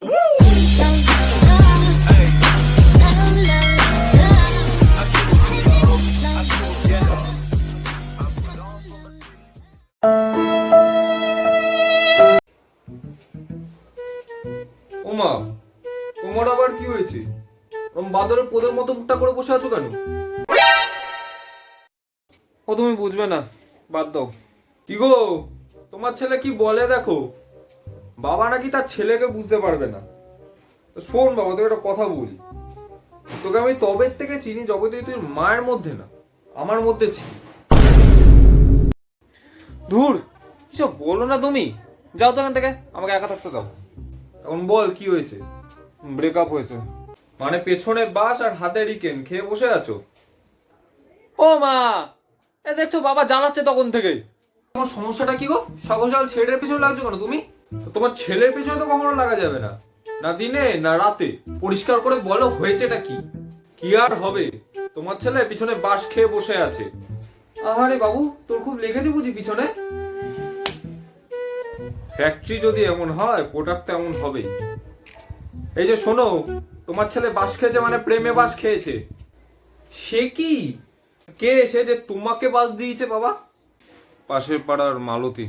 ওমা, তোমার আবার কি হয়েছে? বাদরের পোদের মতো মুখটা করে বসে আছো কেন? ও তুমি বুঝবে না, বাদ দাও। কি গো, তোমার ছেলে কি বলে দেখো। বাবা নাকি তার ছেলেকে বুঝতে পারবে না। তো শোন বাবা, তোকে একটা কথা বলি। তোকে আমি তবে থেকে চিনি যবে তুই মায়ের মধ্যে না, আমার মধ্যে ছিলি। ধুর, কিসব বলো না তুমি। যাও তো এখান থেকে, আমাকে একা থাকতে দাও। এখন বল কি হয়েছে? ব্রেকআপ হয়েছে মানে পেছনে বাস আর হাতে রিকেন খেয়ে বসে আছো? ও মা, এ দেখছো বাবা জ্বালাচ্ছে তখন থেকে। তোমার সমস্যাটা কি গো? সকাল সকাল ছেলের পিছনে লাগছো কেন তুমি? তো তোমার ছেলের পিছনে তো কখনো লাগা যাবে না, না দিনে না রাতে। পরিষ্কার করে বলো হয়েছেটা কি? কি আর হবে, তোমার ছেলে পিছনে বাস খেয়ে বসে আছে। আহারে বাবু, তোর খুব লেগেছে বুঝি পিছনে? ফ্যাক্টরি যদি এমন হয়, প্রোডাক্ট তো এমন হবেই। এই যে শোনো, তোমার ছেলে বাস খেয়েছে মানে প্রেমে বাস খেয়েছে। সে কি? কে সে যে তোমাকে বাস দিয়েছে বাবা? পাশের পাড়ার মালতী।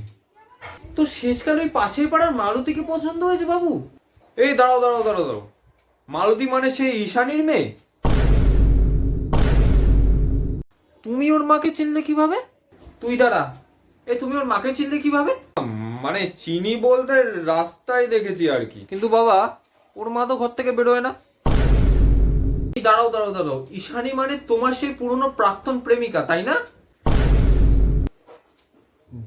তো শেষকালে ওই পাশের পাড়ার মালতীকে পছন্দ হয়েছে বাবু? এই দাঁড়াও দাঁড়াও দাঁড়াও দাঁড়াও, মালতী মানে সেই ঈশানীর মেয়ে? তুমি ওর মাকে চিনলে কিভাবে? তুই দাঁড়া, তুমি ওর মাকে চিনলে কিভাবে? মানে চিনি বলতে রাস্তায় দেখেছি আর কি, কিন্তু বাবা ওর মা তো ঘর থেকে বেরোয় না। দাঁড়াও দাঁড়াও দাঁড়াও, ঈশানী মানে তোমার সেই পুরনো প্রাক্তন প্রেমিকা, তাই না?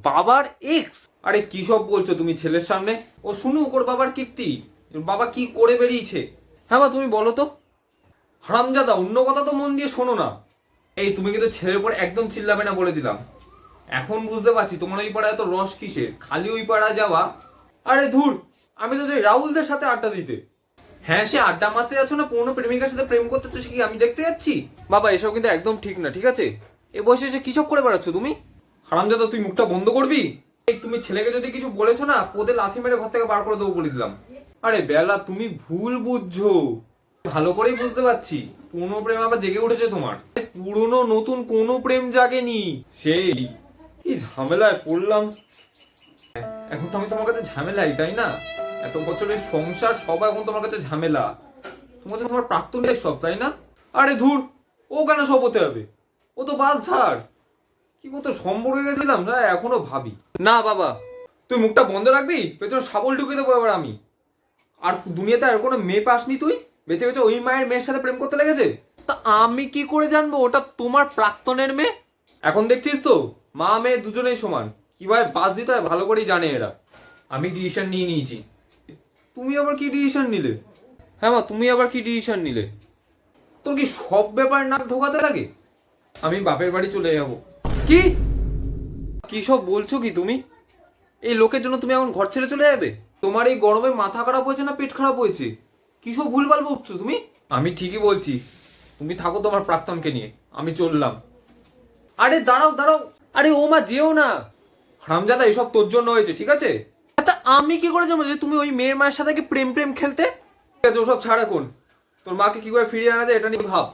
বাবার এক্স? আরে কি সব বলছো তুমি ছেলের সামনে? ও শুনুক ওর বাবার কীর্তি, বাবা কি করে বেরিয়েছে। হ্যাঁ মা, তুমি বলো তো। হারামজাদা, অন্য কথা তো মন দিয়ে শোনো না। এই তুমি কিন্তু ছেলের উপর একদম চিল্লাবে না বলে দিলাম। এখন বুঝতে পারছি তোমার ওই পাড়া এত রস কিসের, খালি ওই পাড়া যাওয়া। আরে ধুর, আমি তো যাই রাহুলদের সাথে আড্ডা দিতে। হ্যাঁ, সে আড্ডা মারতে যাচ্ছ না পুরনো প্রেমিকার সাথে প্রেম করতে, সে কি আমি দেখতে যাচ্ছি? বাবা এসব কিন্তু একদম ঠিক না, ঠিক আছে? এ বয়সে এসে কি সব করে বেড়াচ্ছ তুমি? হারামজাদা, তুই মুখটা বন্ধ করবি? এই তুমি ছেলেকে যদি কিছু বলেছো না, পোদে লাথি মেরে ঘর থেকে বার করে দেবো বলে দিলাম। আরে বেলা, তুমি ভুল বুঝছো। ভালো করেই বুঝতে পারছি, পুরনো প্রেম আবার জেগে উঠেছে তোমার। পুরনো নতুন কোনো প্রেম জাগেনি, সেই কি ঝামেলায় পড়লাম। এখন তো আমি তোমার কাছে ঝামেলাই, তাই না? এত বছরের সংসার সব এখন তোমার কাছে ঝামেলা। তোমার কাছে তোমার প্রাক্তনটাই সব, তাই না? আরে ধুর, ও কেন সব হতে হবে? ও তো বাস ঝাড়। কি কত সম্পর্কে গেছিলাম না, এখনো ভাবি। না বাবা, তুই মুখটা বন্ধ রাখবি, পেছনে শাবল ঢুকে দেবো এবার আমি। আর দুনিয়াতে আর কোনো মেয়ে পাসনি তুই? বেঁচে বেঁচে ওই মায়ের মেয়ের সাথে প্রেম করতে লেগেছে। তা আমি কি করে জানবো ওটা তোমার প্রাক্তনের মেয়ে? এখন দেখছিস তো, মা মেয়ে দুজনেই সমান, কিভাবে বাস দিতে হয় ভালো করেই জানে এরা। আমি ডিসিশন নিয়ে নিয়েছি। তুমি আবার কি ডিসিশন নিলে? হ্যাঁ মা, তুমি আবার কি ডিসিশন নিলে? তোর কি সব ব্যাপার নাক ঢোকাতে লাগে? আমি বাপের বাড়ি চলে যাব। কি কি সব বলছো কি তুমি? এই লোকের জন্য তুমি এখন ঘর ছেড়ে চলে যাবে? তোমার এই গরমে মাথা খারাপ হয়েছে না পেট খারাপ হয়েছে? কি সব ভুলভাল বকছো তুমি? আমি ঠিকই বলছি, তুমি থাকো তোমার প্রাক্তনকে নিয়ে, আমি চললাম। আরে দাঁড়াও দাঁড়াও, আরে ও মা যেও না। হারামজাদা, এসব তোর জন্য হয়েছে, ঠিক আছে? তা আমি কি করে জানবো যে তুমি ওই মেয়ের মায়ের সাথে কি প্রেম প্রেম খেলতে? ঠিক আছে, ওসব ছাড় এখন। তোর মাকে কি করে ফিরিয়ে আনা যায় এটা নিয়ে ভাব।